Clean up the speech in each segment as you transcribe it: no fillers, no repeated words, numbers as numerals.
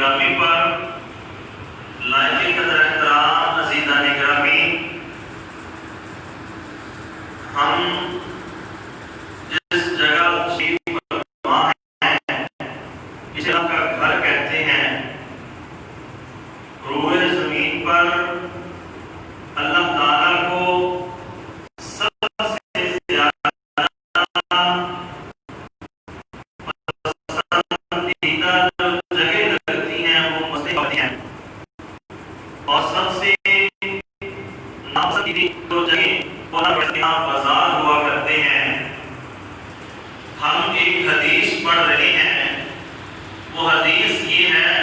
گرامی پر لائق قدر احترام عزیزان گرامی، ہم جس جگہ تشریف فرما ہیں اسے آپ کا گھر کہتے ہیں۔ روئے زمین پر اللہ تعالیٰ کو سب سے زیادہ پسندیدہ جو جگہ لگتی ہیں وہ مسجد ہوتی ہیں، اور سب سے ناپسندیدہ جو جگہ بازار ہوا کرتے ہیں۔ ہم ایک حدیث پڑھ رہے ہیں، وہ حدیث یہ ہے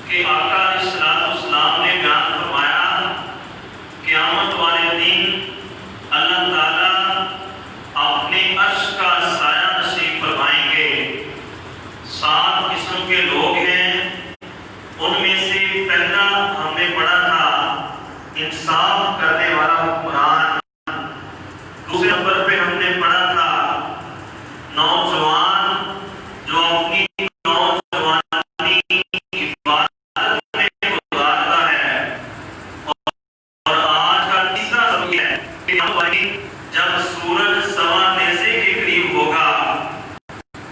کہ آقا علیہ السلام نے بیان فرمایا قیامت والے دن اللہ تعالیٰ اپنے عرش کا سایہ نصیب فرمائیں گے۔ 7 قسم کے لوگ ہیں، ان میں سے پہلا ہم نے پڑھا تھا انصاف کرنے والا حکمران، دوسرے نمبر پہ ہم نے پڑھا تھا نوجوان جو اپنی نوجوانی عبادت میں گزارتا ہے، اور آج کا تیسرا سبق ہے کہ جب سورج سوا نیزے کے قریب ہوگا،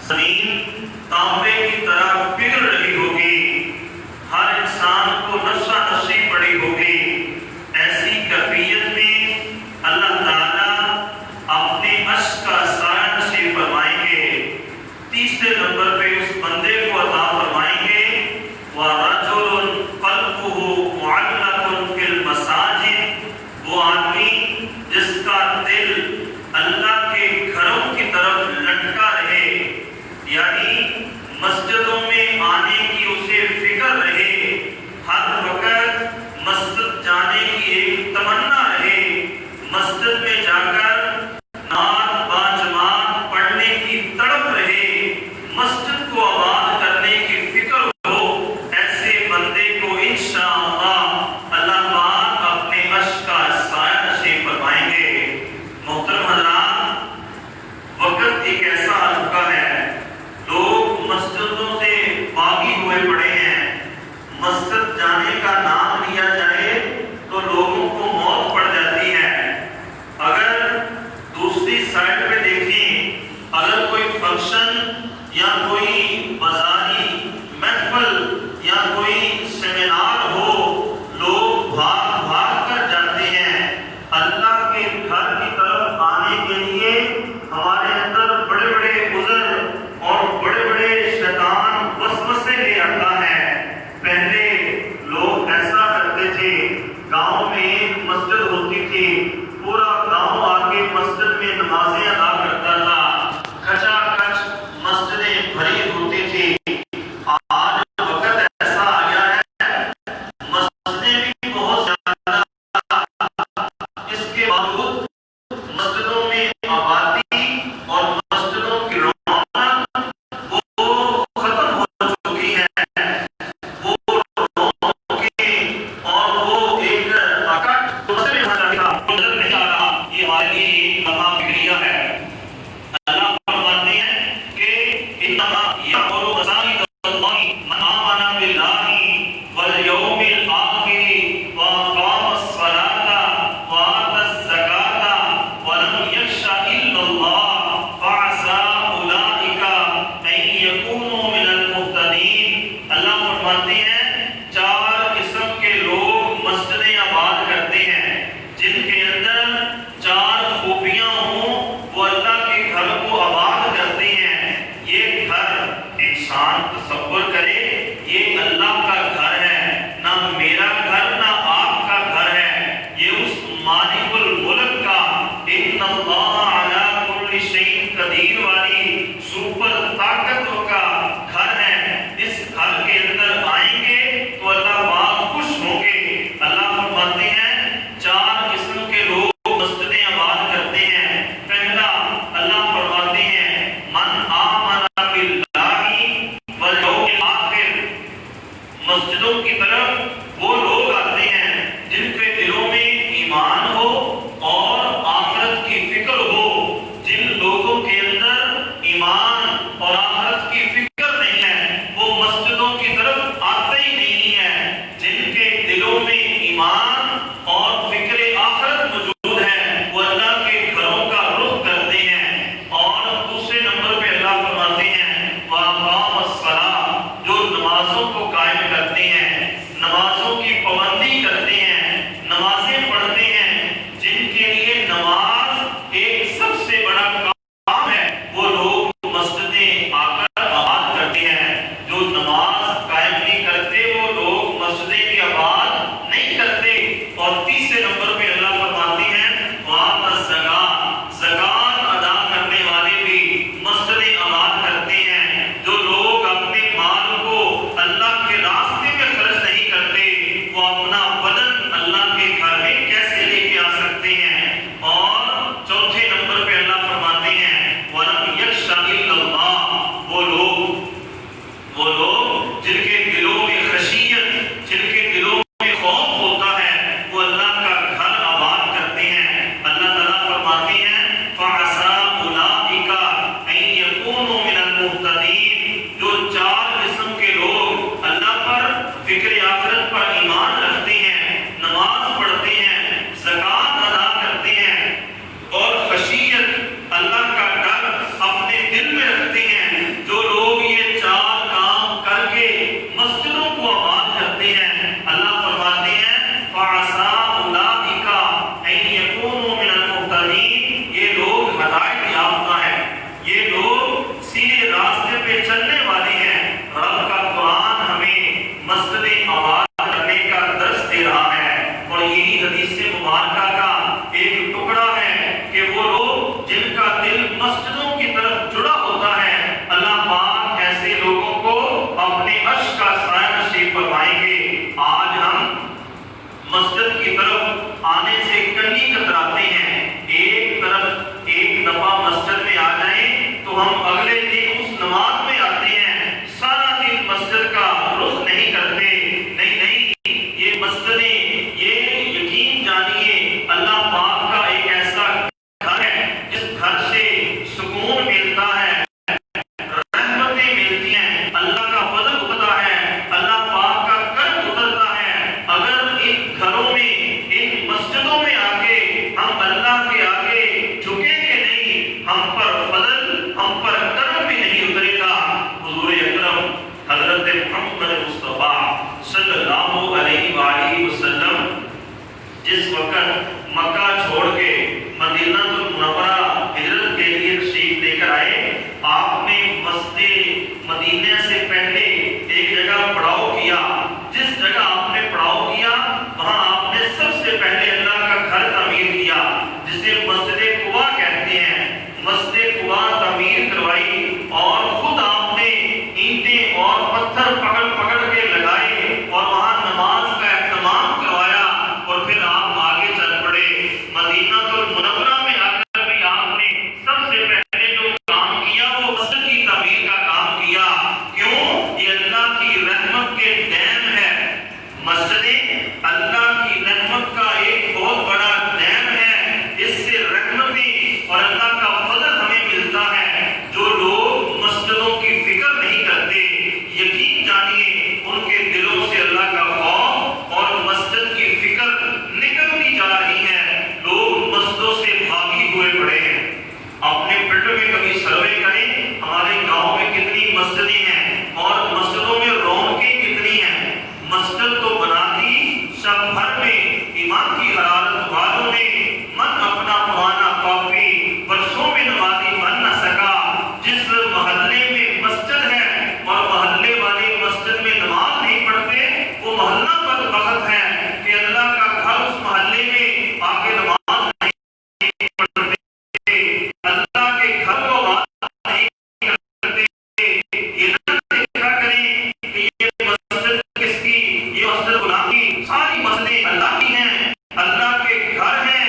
زمین تانبے کی طرح پگھل رہی ہوگی، ہر انسان کو نشہ نشی پڑی ہوگی، ایسی کیفیت میں اللہ تعالیٰ اپنے عرش کا سایہ نصیب فرمائیں گے۔ تیسرے نمبر پہ اس بندے کو عطا فرمائیں گے وَرَجُلٌ قَلْبُهُ مُعَلَّقٌ فِي الْمَسَاجِدِ، وہ آدمی جس کا دل اللہ کے گھروں کی طرف لٹکا رہے، یعنی مسجدوں میں آنے کی اسے فکر رہے، ہر وقت مسجد جانے کی ایک تمنا رہے، مسجد میں جا کر نعت با جماعت پڑھنے کی تڑپ رہے، مسجد کو آباد کرنے کی فکر ہو، ایسے بندے کو انشاءاللہ اللہ پاک اپنے عرش کا سایہ نصیب فرمائیں گے۔ محترم حضرات، وقت ایک ایسا آ چکا ہے، لوگ مسجدوں سے باغی ہوئے پڑے ہیں، مسجد جانے کا نام لیا جائے تو لوگوں کو موت پڑ جاتی ہے۔ اگر دوسری سائڈ پہ دیکھیں، اگر کوئی فنکشن یا کوئی بازاری محفل یا کوئی سیمینار ہو، لوگ بھاگ بھاگ کر جاتے ہیں۔ اللہ کے گھر کی طرف آنے کے لیے ہمارے اندر بڑے بڑے عذر اور بڑے بڑے شیطان وسوسے لے آتا ہے۔ پہلے لوگ ایسا کرتے تھے، گاؤں میں ایک مسجد ہوتی تھی، پورا گاؤں آ کے مسجد میں نمازیں ادا کرتا تھا، کھچا کھچ مسجدیں بھری ہوتی تھی۔ آج وقت ایسا آ گیا ہے، مسجدیں بھی بہت زیادہ، اس کے باوجود مسجدوں میں آبادی اور مسجدوں کی رونق وہ ختم ہو چکی ہے، وہ رونقیں اور وہ ایک اکٹ دوسرے نظر نہیں آ رہا۔ یہ ہمارے لیے ایک لمحہ فکریہ ہے۔ اللہ فرماتے ہیں کہ انما یأمر مساجد اللہ من آمن باللہ والیوم الآخر وأقام الصلاة وآتى الزکاة ولم یخش الا اللہ فعسى اولئک ان یکونوا من المہتدین۔ اللہ فرماتے ہیں 4 قسم کے لوگ مسجدیں آباد کرتے ہیں، جن کے اندر 4 خوبیاں ہوں، وہ اللہ کے گھر کو آباد کرتے ہیں۔ یہ گھر انسان تصور کرے یہ اللہ کا گھر ہے، نہ میرا گھر نہ آپ کا گھر ہے، یہ اس مالک الملک کا ان اللہ علی کل شیء قدیر والی سپر طاقتور کا گھر ہے۔ اس گھر کے اندر آئیں گے تو اللہ پاک خوش ہوں گے۔ اللہ فرماتے ہیں 4 قسم کے لوگ مسجدیں آباد کرتے ہیں۔ پہلا اللہ فرماتے ہیں من آمن باللہ والیوم الآخر، مسجدوں کی طرف وہ لوگ آتے ہیں جن کے دلوں میں ایمان ہو اور آخرت کی فکر ہو۔ جن لوگوں کے اندر ایمان اور آخرت کی فکر نہیں ہے وہ مسجدوں کی طرف آتے ایمان اور فکر آخرت موجود ہے وہ اللہ کے گھروں کا رخ کرتے ہیں. اور دوسرے نمبر پہ اللہ فرماتے ہیں وَأَقَامَ الصَّلَاةَ، جو نمازوں کو قائم کرتے ہیں، نمازوں کی پابندی کرتے ہیں، نمازیں پڑھتے ہیں. جن کے لیے نماز ایک سب سے بڑا کام ہے وہ لوگ مسجدیں آ کر آباد کرتے ہیں. جو نماز قائم نہیں کرتے وہ لوگ مسجدیں بھی آباد نہیں کرتے. اور تیسرے نمبر پہ اللہ فرماتے ہیں وَآتَى الزَّكَاةَ، زکوٰۃ ادا کرنے والے بھی مسجدیں آباد کرتے ہیں. جو لوگ اپنے مال کو اللہ کے راستے میں خرچ نہیں کرتے وہ اپنا بدن اللہ کے گھر میں کیسے لے کے آ سکتے ہیں. اور چوتھے نمبر پہ اللہ فرماتے ہیں وَلَمْ يَخْشَ إِلَّا اللَّهَ، وہ لوگ جن کے دلوں میں خشیت، جن کے دلوں میں خوف ہوتا ہے وہ اللہ کا گھر آباد کرتے ہیں. اللہ تعالیٰ فرماتے ہیں فَعَسَىٰ أُولَٰئِكَ أَن يَكُونُوا مِنَ الْمُهْتَدِينَ، جو چار قسم کے لوگ اللہ پر، فکر آخرت پر ایمان رکھتے ہیں، نماز پڑھتے ہیں، زکوٰۃ ادا کرتے ہیں اور خشیت اللہ کا ڈر اپنے دل میں رکھتے ہیں. جو لوگ یہ چار کام کر کے مسجدوں کو آباد کرتے ہیں اللہ فرماتے ہیں فَعَسَىٰ أُولَٰئِكَ أَن يَكُونُوا مِنَ الْمُهْتَدِينَ، یہ لوگ ہدایت یافتہ ہیں، یہ لوگ سیدھے راستے پہ چلنے والے ہیں. رب کا قرآن ہمیں مسجدیں آباد کرنے کا درس دے رہا ہے اور یہی حدیث مبارکہ کا ایک ٹکڑا ہے کہ وہ لوگ جن کا دل مسجدوں کی طرف جڑا ہوتا ہے اللہ پاک ایسے لوگوں کو اپنے عرش کا سایہ نصیب فرمائیں گے. آج ہم مسجد کی طرف آنے سے کہیں کتراتے ہیں. ایک طرف ایک دفعہ مسجد میں آ جائیں تو ہم اگلے دن اس نماز میں آتے ہیں، سارا دن مسجد کا رخ نہیں کرتے. نہیں، یہ مسجدیں، یہ یقین جانیے اللہ پاک کا ایک ایسا گھر ہے جس گھر سے سکون ملتا ہے، رحمتیں ملتی ہیں، اللہ کا فضل ہوتا ہے، اللہ پاک کا کرم اترتا ہے. اگر ان گھروں میں، ان مسجدوں میں آ کے ہم اللہ کے آگے جھکیں گے نہیں، ہم پر فضل، ہم پر کرم بھی نہیں اترے گا. حضور اکرم حضرت محمد مصطفیٰ صلی اللہ علیہ وآلہ وسلم جس وقت مکہ چھوڑ کے مدینہ المنورہ ہجرت کے لیے تشریف لے کر آئے، آپ نے مسجد مدینہ سے پہلے ایک جگہ پڑاؤ کیا. جس جگہ آپ نے پڑاؤ کیا وہاں آپ نے سب سے پہلے اللہ کا گھر تعمیر کیا جسے مسجد قباء کہتے ہیں. مسجد قباء تعمیر کروائی اور خود آپ نے اینٹیں اور پتھر پکڑ کے لگائے اور وہاں نماز کا اہتمام کروایا. اور پھر آپ آگے چل پڑے مدینہ المنورہ میں آ کر بھی آپ نے سب سے پہلے جو کام کیا وہ مسجد کی تعمیر کا کام کیا. کیوں؟ یہ اللہ کی رحمت کے ڈیم ہے. مسجدیں اللہ کی رحمت کا ایک بہت بڑا ڈیم ہے. اس سے رحمتیں اور اللہ کا فضل ہمیں ملتا ہے. جو لوگ مسجدوں کی فکر نہیں کرتے، یقین جانیے ان کے دلوں سے اللہ کا خوف اور مسجد کی فکر نکلتی جا رہی ہے. لوگ مسجدوں سے بھاگی ہوئے پڑے ہیں. اپنے پنڈ میں کبھی سروے کریں ہمارے گاؤں میں کتنی مسجدیں ہیں اور مسجدوں میں رونقیں کتنی ہیں. مسجد تو بنا دی شب بھر میں ایمان کی حرارت والوں نے، من اپنا پرانا کافی برسوں میں نمازی بن نہ سکا. جس محلے میں مسجد ہے اور محلے والے مسجد میں نماز نہیں پڑھتے وہ محلہ بدبخت ہے کہ اللہ کا گھر اس محلے میں آ کے نماز نہیں پڑھتے، اللہ کے گھر کو بات نہیں کرتے. یہ نہ دیکھا کریں کہ یہ مسجد کس کی، یہ مسجد غلام کی، ساری مسجدیں اللہ کی ہیں، اللہ کے گھر ہیں.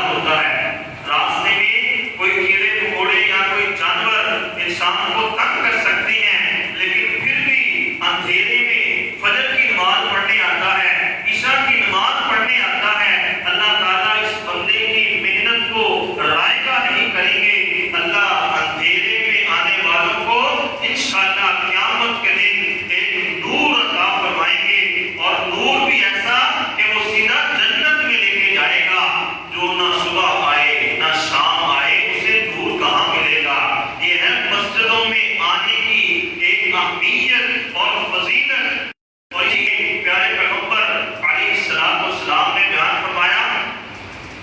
حال ہوتا ہے۔ راستے میں کوئی کیڑے مکوڑے یا کوئی جانور انسان کو تنگ کر سکتے ہیں، لیکن پھر بھی اندھیرے میں فجر کی نماز پڑھنے آتا ہے، عشاء کی نماز پڑھنے آتا ہے۔ اللہ تعالیٰ اس بندے کی محنت کو رائے گا نہیں کریں گے۔ اللہ اندھیرے میں آنے والوں کو انشاءاللہ قیامت کے دن ایک نور عطا فرمائیں گے، اور نور بھی ایسا کہ وہ سیدھا جنت میں لے کے جائے گا۔ جو نہ صبح آئے نہ شام آئے اسے نور کہاں ملے گا؟ یہ ہے مسجدوں میں آنے کی ایک اہمیت اور فضیلت۔ اور یہ پیارے پیغمبر علیہ السلام نے بیان فرمایا،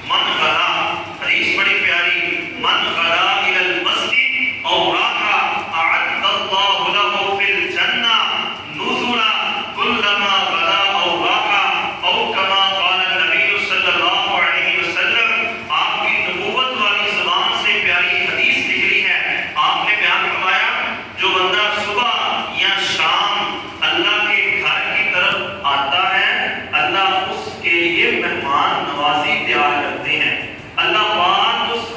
من غدا، حدیث بڑی پیاری، من غدا الی المسجد او راحا اعد اللہ له فی الجنہ نزلا کلما غدا او راحا او کما قال النبی صلی اللہ علیہ وسلم۔ آپ کی نبوت والی زبان سے پیاری حدیث نکلی ہے۔ آپ نے بیان فرمایا، جو بندہ صبح یا شام اللہ کے گھر کی طرف آتا ہے، اللہ اس کے لیے مہمان نوازی تیار کرتے ہیں۔ اللہ پاک اس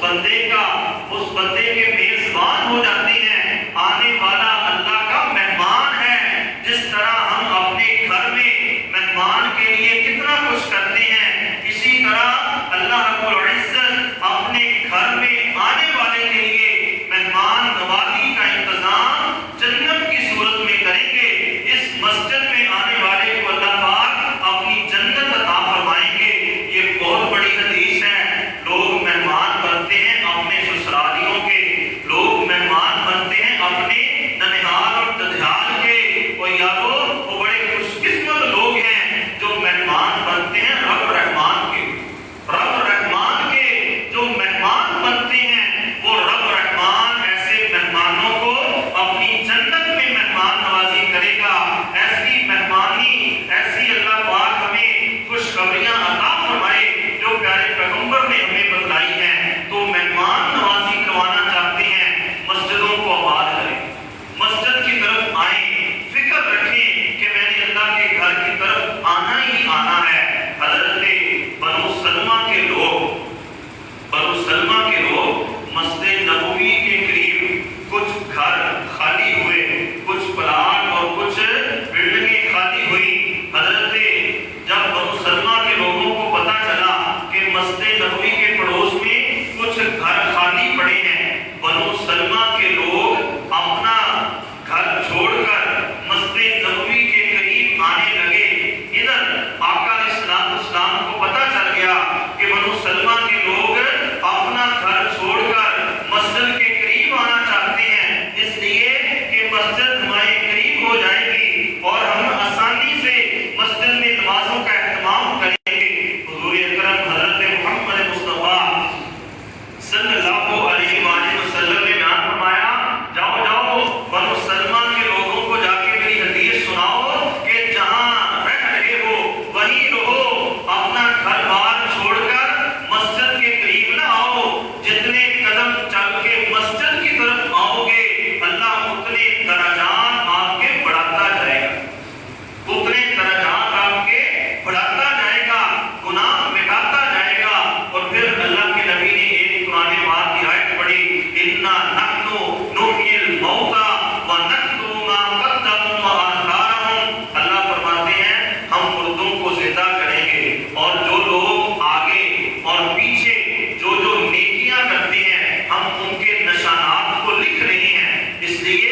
بندے کے میزبان ہو جاتے ہیں۔ آنے والا اللہ کا مہمان ہے۔ جس طرح ہم اپنے گھر میں مہمان کے لیے کتنا کچھ کرتے ہیں، اسی طرح اللہ رب العزت اپنے گھر میں آنے والے کے لیے مہمان نوازی کا انتظام جنت کی صورت میں کریں گے۔ اس مسجد میں آنے والے کو اللہ پاک اپنی جنت عطا فرمائیں گے۔ یہ بہت بڑی حدیث ہے۔ لوگ مہمان بنتے ہیں اپنے سسرالیوں کے، لوگ مہمان بنتے ہیں اپنے ننہال اور ددھیال کے۔ اور یارو وہ بڑے خوش قسمت لوگ ہیں جو مہمان بنتے ہیں رب رحمان کے۔ رب رحمان کے جو مہمان بنتے ہیں، وہ رب رحمان ایسے مہمانوں کو اپنی جنت میں مہمان نوازی کرے گا۔ ایسی مہمانی، ایسی اللہ پاک ہمیں خوشخبریاں عطا فرمائے جو پیارے پیغمبر نے ہمیں بتلائی ہیں۔ تو مہمان نوازی کروانا چاہتے ہیں، مسجدوں کو آباد کریں، مسجد کی طرف آئیں، فکر رکھیں کہ میں نے اللہ کے گھر کی طرف آنا ہی آنا ہے۔ حضرت بنو سلمہ کے لوگ مسجد نبوی کے قریب کچھ گھر خالی ہوئے، کچھ پلاٹ اور کچھ بلڈنگیں خالی ہوئی۔ حضرت جب بنو سلمہ کے لوگوں کو پتہ چلا کہ مسجد نبوی کے پڑوس میں کچھ گھر خالی پڑے ہیں، بنو سلمہ کے لوگ اپنا گھر چھوڑ کر مسجد نبوی کے قریب آنے لگے۔ ادھر آقا علیہ السلام کو پتہ چل گیا کہ بنو سلمہ کے لوگ اپنا گھر چھوڑ کر مسجد کے قریب آنا چاہتے ہیں، اس لیے کہ مسجد ہمارے قریب ہو جائے گی اور ہم آسانی سے مسجد میں نمازوں کا اہتمام کریں گے۔ حضور اکرم حضرت محمد مصطفیٰ صلی اللہ علیہ وآلہ وسلم نے بیان فرمایا، جاؤ جاؤ بنو سلمہ کے لوگوں کو جا کے میری حدیث سناؤ کہ جہاں رہ رہے ہو وہیں رہو، اپنا گھر بار چھوڑ کر مسجد کے قریب نہ آؤ۔ جتنے قدم چل کے مسجد کی طرف آؤ گے، اللہ اتنے درجات آپ کے بڑھاتا جائے گا، اتنے درجات آپ کے بڑھاتا جائے گا، گناہ مٹاتا جائے گا۔ اور پھر اللہ کے نبی نے ایک قرآن پاک کی آیت پڑھی، اِنَّا نَحْنُ نُحْيِي الْمَوْتَىٰ وَنَكْتُبُ مَا قَدَّمُوا وَآثَارَهُمْ۔ اللہ فرماتے ہیں ہم مردوں کو زندہ کریں گے، اور جو لوگ آگے اور پیچھے جو جو نیکیاں کرتے ہیں ہم ان کے نشانات کو لکھ رہے ہیں، اس لیے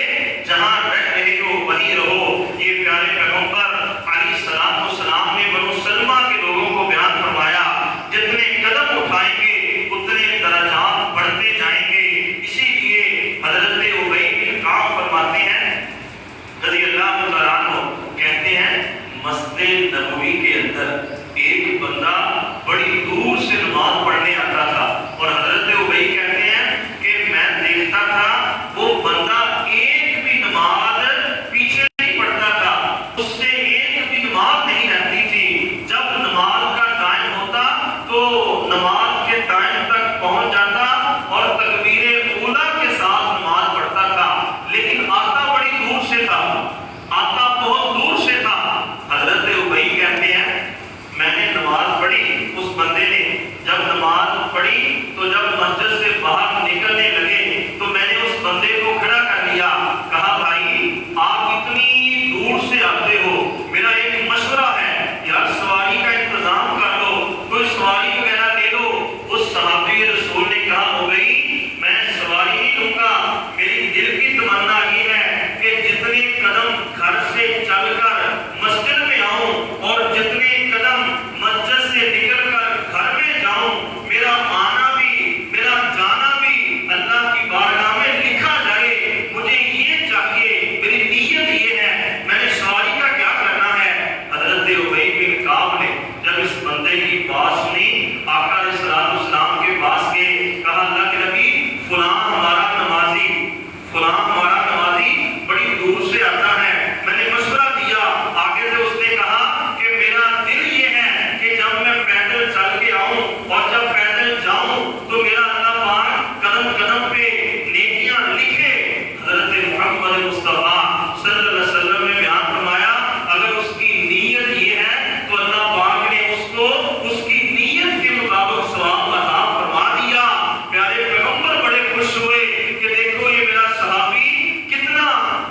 جہاں رہ رہے ہو وہیں رہو۔ یہ پیارے پیغمبر علیہ السلام نے بنو سلمہ کے لوگوں کو بیان فرمایا، جتنے قدم اٹھائیں گے اتنے درجات بڑھتے جائیں گے۔ اسی لیے حضرت ابی بن کعب فرماتے ہیں رضی اللہ تعالیٰ عنہ، کہتے ہیں مسجد نبوی کے اندر ایک بندہ بڑی دور سے نماز پڑھنے آتا تھا، اور حضرت ابی کہتے ہیں کہ میں دیکھتا تھا وہ بندہ ایک بھی نماز پیچھے نہیں پڑھتا تھا، اس سے ایک بھی نماز نہیں رہتی تھی۔ جب نماز کا ٹائم ہوتا تو نماز کے ٹائم تک پہنچ جاتا اور تکبیر اولیٰ کے ساتھ نماز پڑھتا تھا، لیکن آتا بڑی دور سے تھا، آتا بہت دور سے تھا۔ حضرت ابی کہتے ہیں میں نے نماز پڑھی، اس بندے نے جب نماز پڑھی پڑی تو جب مسجد سے باہر نکلنے لگے تو میں نے اس بندے کو کھڑا کر لیا، کہا بھائی آپ اتنی دور سے آتے ہو، میرا ایک مشورہ ہے یار سواری کا انتظام کر لو، کوئی سواری وغیرہ لے لو۔ اس صحابی رسول نے کہا ہو گئی میں سواری نہیں لوں گا، میری دل کی تمنا یہ ہے کہ جتنے قدم گھر سے چل کر مسجد میں آؤں اور جتنے قدم مسجد سے نکل کر گھر میں جاؤں، میرا آنا بھی میرا جانا بھی اللہ کی بارگاہ میں لکھا جائے۔ مجھے یہ چاہیے، میری نیت یہ ہے، میں نے سواری کا کیا کرنا ہے۔ حضرت ابی بن کعب نے جب اس بندے کی بات سنی، آقا علیہ الصلوۃ والسلام کے پاس گئے، کہا اللہ کے نبی فلاں ہمارا نمازی بڑی دور سے آتا ہے، میں نے مشورہ دیا، آگے سے اس نے کہا کہ میرا دل یہ ہے کہ جب میں پیدل چل کے آؤں اور جب پیدل جاؤں تو میرا اللہ پاک قدم قدم پہ نیکیاں لکھے۔ حضرت محمد مصطفیٰ صلی اللہ علیہ وسلم نے بیان فرمایا اگر اس کی نیت یہ ہے تو اللہ پاک نے اس کو اس کی نیت کے مطابق ثواب عطا فرما دیا۔ پیارے پیغمبر بڑے خوش ہوئے کہ دیکھو یہ میرا صحابی کتنا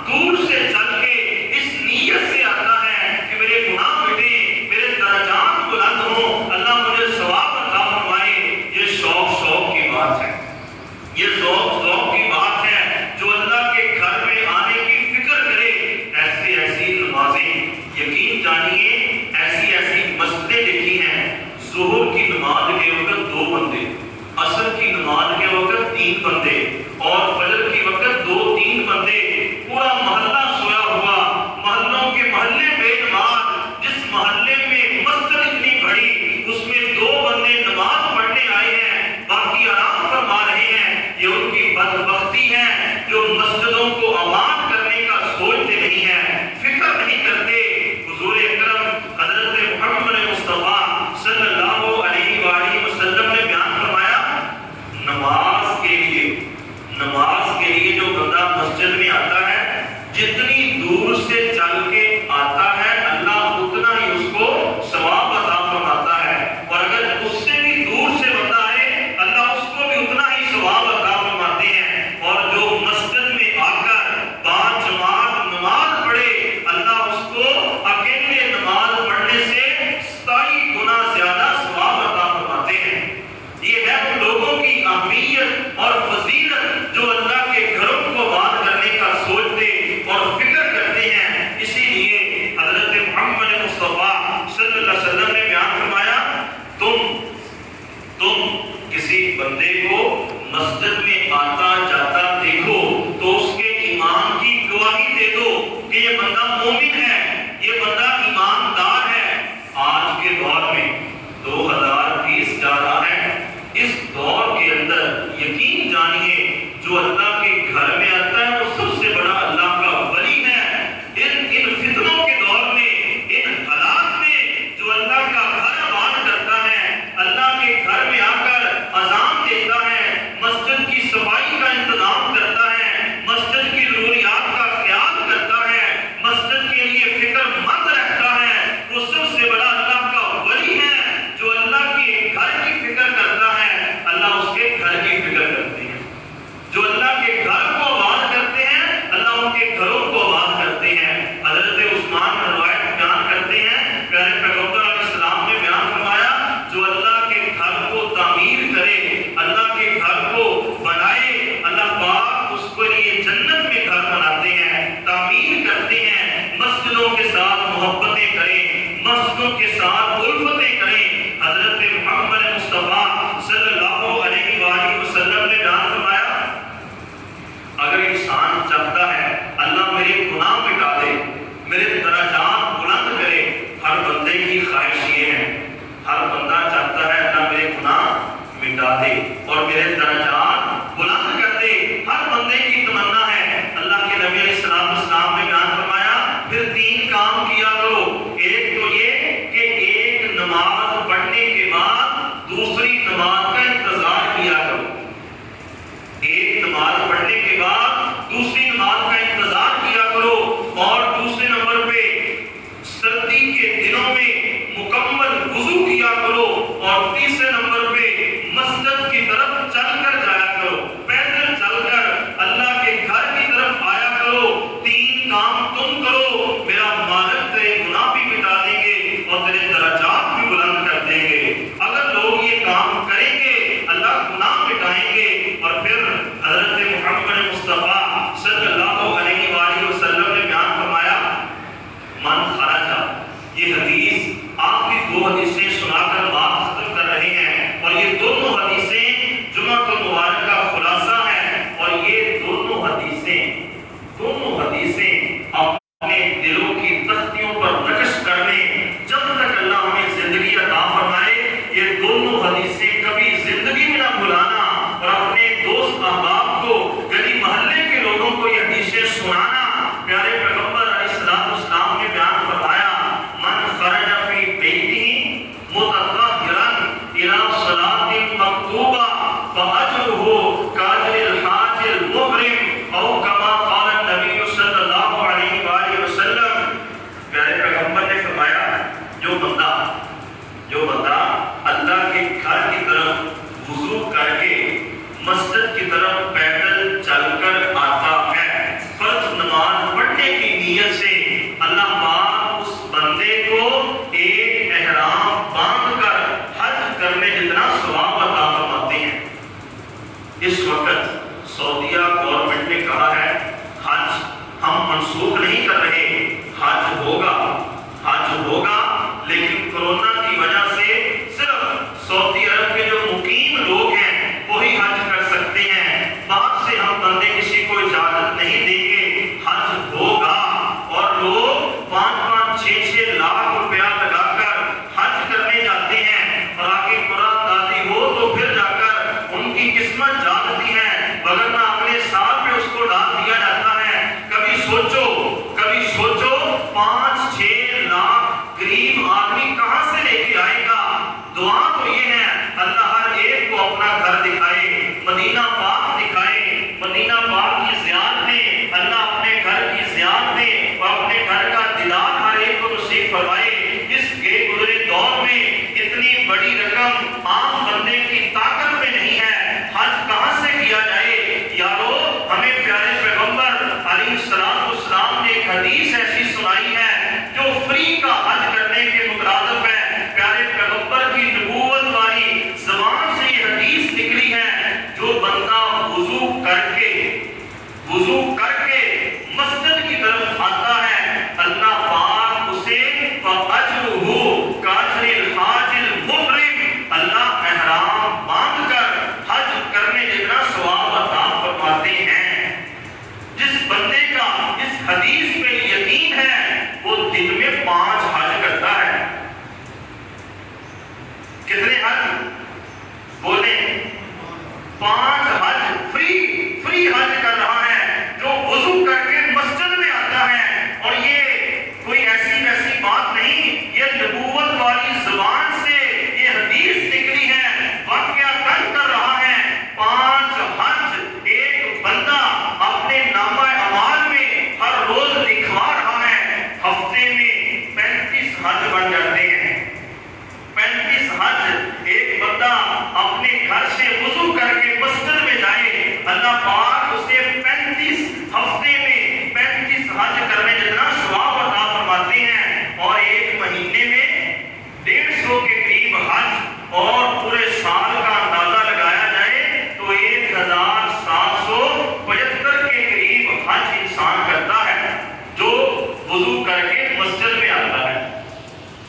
دور سے چل کے اس نیت سے آتا ہے کہ میرے گناہ مٹیں، میرے درجات بلند ہوں، اللہ مجھے ثواب عطا فرمائے۔ یہ شوق کی بات ہے، یہ ذوق کی بات ہے جو اللہ کے گھر میں آنے کی فکر کرے۔ ایسی نمازیں یقین جانیے، ایسی مسجدیں دیکھی ہیں، ظہر کی نماز کے وقت 2 بندے، عصر کی نماز کے وقت 3 بندے اور فجر کے وقت 2-3 بندے، پورا محلہ سویا ہوا، محلوں کے محلے بے نماز، جس محلے میں مسجد اتنی بڑی اس میں 2 بندے نماز پڑھنے آئے ہیں، باقی آرام فرما رہے ہیں۔ یہ ان کی بدبختی ہے جو مسجدوں کو آباد کرنے کا سوچتے نہیں ہیں، فکر نہیں کرتے۔ حضور اکرم حضرت محمد مصطفیٰ صلی اللہ علیہ وآلہ وسلم نے بیان فرمایا نماز کے لیے جو بندہ مسجد میں آتا ہے، جتنی دور سے چل کے آتا ہے اللہ اتنا ہی اس کو ثواب عطا فرماتا ہے، اور اگر اس سے بھی دور سے بندہ آئے اللہ اس کو بھی اتنا ہی ثواب عطا فرماتے ہیں۔ اور جو مسجد میں آ کر باجماعت نماز پڑھے اللہ اس کو اکیلے نماز پڑھنے سے 27 گنا زیادہ ثواب عطا فرماتے ہیں۔ یہ ہے ان لوگوں کی اہمیت اور فضیلت جو اللہ کے گھروں کو آباد کرنے کا سوچتے اور فکر کرتے ہیں۔ اسی لیے حضرت محمد مصطفیٰ صلی اللہ علیہ وسلم نے بیان فرمایا تم کسی بندے کو مسجد میں آتا جاتا دیکھو تو اس کے ایمان کی گواہی دے دو کہ یہ بندہ مومن ہے، یہ بندہ ایماندار ہے۔ آج کے دور میں 2020 جا رہا ہے، اس دور کے اندر یقین جانیے جو اللہ کے گھر میں آتا ہے وہ سب سے بڑا اللہ کا ولی ہے۔ ان فتنوں کے دور میں، ان حالات میں جو اللہ کا گھر آباد کرتا ہے، اللہ کے گھر میں آ کر اذان دیتا ہے، مسجد کی صفائی کا انتظام کرتا ہے، مسجد کی ضروریات کا خیال کرتا ہے، مسجد کے لیے فکر مند رہتا ہے، وہ سب سے بڑا اللہ کا ولی ہے۔ جو اللہ کے گھر کی فکر کرتا ہے اللہ اس کے گھر کی فکر کرتے ہیں، جو اللہ کے گھر کو آباد کرتے ہیں اللہ ان کے گھروں کو آباد کرتے ہیں۔ حضرت عثمان روایت بیان کرتے ہیں، پیارے پیغمبر علیہ السلام نے بیان فرمایا جو اللہ کے گھر کو تعمیر کرے، اللہ کے گھر کو بنائے، اللہ پاک اس کے لیے جنت میں گھر بناتے ہیں، تعمیر کرتے ہیں، مسجدوں کے ساتھ محبتیں کریں، مسجدوں کے ساتھ الفتیں کریں۔ حضرت محمد مصطفیٰ صلی اللہ علیہ وآلہ وسلم نے بیان فرمایا اگر انسان چاہتا ہے اللہ میرے گناہ مٹا دے، میرے درجات بلند کرے، ہر بندے کی خواہش یہ ہے، ہر بندہ چاہتا ہے اللہ میرے گناہ مٹا دے اور میرے درجات بلند کر دے، ہر بندے کی تمنا ہے۔ اللہ کے نبی علیہ السلام نے بیان فرمایا پھر 3 کام کیا کرو، ایک تو یہ کہ ایک نماز پڑھنے کے بعد دوسری نماز کا انتظار کیا کرو، ایک نماز پڑھنے کے بعد دوسری نماز کا انتظار کیا کرو، اور دوسرے نمبر پہ سردی کے دنوں میں مکمل وضو کیا کرو، اور تیسرے نمبر پہ مسجد کی طرف چل کر جایا کرو، پیدل چل کر اللہ کے گھر کی طرف آیا کرو۔ 3 کام تم کرو، میرا مالک تیرے گناہ بھی مٹا دیں گے اور تیرے درجات بھی بلند کر دیں گے۔ اگر لوگ یہ کام کریں گے اللہ گناہ مٹائیں گے۔ اور پھر حضرت محمد مصطفیٰ صلی اللہ علیہ وآلہ وسلم نے بیان فرمایا من خرجا، یہ حدیث آپ کی 2 حدیثیں سنا کر بات ختم کر رہے ہیں، اور یہ دونوں حدیثیں جمعہ المبارک کا خلاصہ ہیں، اور یہ دونوں حدیثیں اپنے دلوں کی تختیوں پر نقش کرنے، جب تک اللہ ہمیں زندگی عطا فرمائے یہ دونوں حدیثیں کبھی زندگی میں نہ بھلانا، اور اپنے دوست احباب کو، گلی محلے کے لوگوں کو یہ حدیثیں سنانا۔ پیارے پیغمبر علیہ السلام نے بیان فرمایا من خرج فی بیتہ متطہرا الی صلاۃ مکتوبہ فاجرہ کاجر الحاج المحرم او کما قال النبی صلی اللہ علیہ وآلہ وسلم۔ پیارے پیغمبر نے فرمایا جو بندہ اللہ کے گھر کی طرف وضو کر کے مسجد کی طرف پیدل چل کر آتا ہے، فرض نماز پڑھنے کی نیت سے، اللہ پاک اس بندے کو ایک احرام باندھ کر حج کرنے جتنا ثواب عطا فرماتے ہیں۔ اس وقت سعودیہ گورنمنٹ نے کہا ہے حج ہم منسوخ نہیں کر رہے، حج ہوگا لیکن کورونا کی وجہ سے صرف سعودی عرب کے جو مقیم لوگ ہیں وہی حج کر سکتے ہیں، باہر سے ہم بندے کسی کو اجازت نہیں دیں گے۔ حج ہوگا اور لوگ 5-5 6-6 لاکھ روپیہ لگا کر حج کرنے جاتے ہیں، اور آگے قرآن دادی ہو تو پھر جا کر ان کی قسمت جانتی ہے، ورنہ اگلے سال پہ اس کو ڈال دیا جاتا ہے۔ کبھی سوچو 5-6 لاکھ غریب آدمی کہاں سے لے کے آئے گا؟ دعا تو یہ ہے اللہ ہر ایک کو اپنا گھر دکھائے، مدینہ پاک دکھائے، مدینہ پاک کی زیارت میں اللہ اپنے گھر کی زیارت میں اور اپنے گھر کا دیدار ہر ایک کو نصیب فرمائے۔ اس گئے گزرے دور میں اتنی بڑی رقم عام بندے کی طاقت میں نہیں ہے، حج کہاں سے کیا جائے؟ یارو ہمیں پیارے پیغمبر علیہ السلام نے ایک حدیث ایسی سنائی ہے جو فری کا حج کرنے کے مترادف ہے۔ پیارے پیغمبر کی نبوت والی زبان سے یہ حدیث نکلی ہے، جو بندہ وضو کر کے مسجد کی طرف آتا ہے اللہ پاک اسے فَأَجْرُهُ كَأَجْرِ الْحَاجِ الْمُحْرِمِ، اللہ احرام باندھ کر حج کرنے جتنا ثواب عطا فرماتے ہیں۔ جس بندے کا اس حدیث پہ یقین ہے وہ دن میں 5 حج کرتا ہے۔ کتنے حج بولے؟ 5 حج فری حج کر رہا ہے جو وضو کر کے مسجد میں آتا ہے، اور یہ کوئی ایسی ویسی بات نہیں، یہ نبوت والی زبان سے یہ حدیث نکلی ہے، واقعہ تن کر رہا ہے۔ 5 حج ایک بندہ اپنے نامہ اعمال میں ہر روز لکھوا رہا ہے، ہفتے میں 35 حج بن جاتے ہیں۔ 35 حج ایک بندہ اپنے گھر سے وضو کر کے مسجد میں جائے، اللہ پاک اسے 35 ہفتے میں 35 حج کرنے جتنا ثواب عطا فرماتے ہیں، اور ایک مہینے میں 150 کے قریب حج، اور پورے سال کا اندازہ لگایا جائے تو 1775 کے قریب حج انسان کرتا ہے جو وضو کر کے مسجد میں آتا ہے۔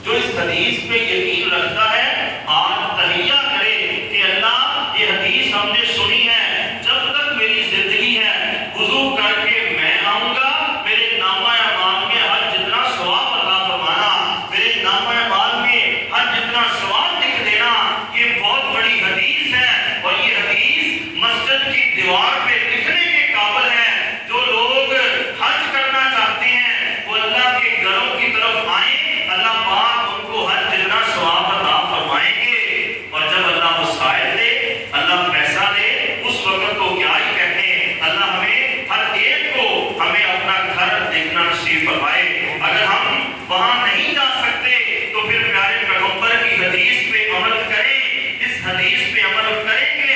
جو اس حدیث پہ یقین رکھتا ہے آج تحیہ کرے کہ اللہ یہ حدیث ہم نے سنی ہے، جب تک میری زندگی ہے وضو کر کے میں آؤں گا، میرے نامہ اعمال میں حج جتنا ثواب عطا فرمانا، میرے نامہ اعمال میں حج جتنا ثواب لکھ دینا۔ یہ بہت بڑی حدیث ہے، اور یہ حدیث مسجد کی دیوار پہ لکھنے کے قابل ہے۔ جو لوگ حج کرنا چاہتے ہیں وہ اللہ کے گھروں کی طرف آئیں، اللہ پاک ان کو حج جتنا ثواب عطا فرمائیں گے۔ اور جب اللہ وسائل دے، اللہ پیسہ دے، اس وقت تو کیا ہی کہنے، اللہ ہمیں ہر ایک کو ہمیں اپنا گھر دیکھنا نصیب فرمائے۔ اگر ہم وہاں نہیں جا سکتے تو پھر پیارے پیغمبر کی حدیث پہ عمل کریں، اس حدیث پہ عمل کریں گے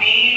3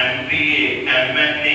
MBA MA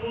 2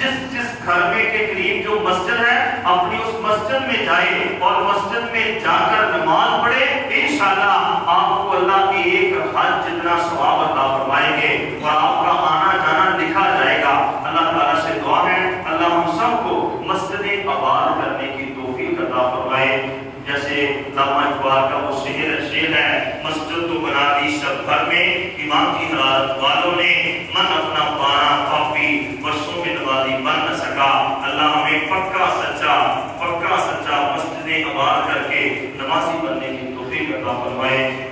جس گھر میں کے قریب جو مسجد ہے اپنی اس مسجد میں جائے اور مسجد میں جا کر نماز پڑھے، انشاءاللہ آپ کو اللہ کی ایک حج جتنا ثواب عطا فرمائیں گے اور آپ کا آنا جانا لکھا جائے گا۔ اللہ تعالیٰ سے دعا ہے اللہ ہم سب کو مسجد آباد کرنے کی توفیق عطا فرمائے۔ جیسے علامہ اقبال کا وہ شعر ہے، مسجد تو بنا دی شب بھر میں امام کی حالت والوں نے، من اپنا پانا پاپی برسوں میں نمازی بن نہ سکا۔ اللہ ہمیں پکا سچا مسجد آباد کر کے نمازی بننے کی توفیق عطا فرمائے۔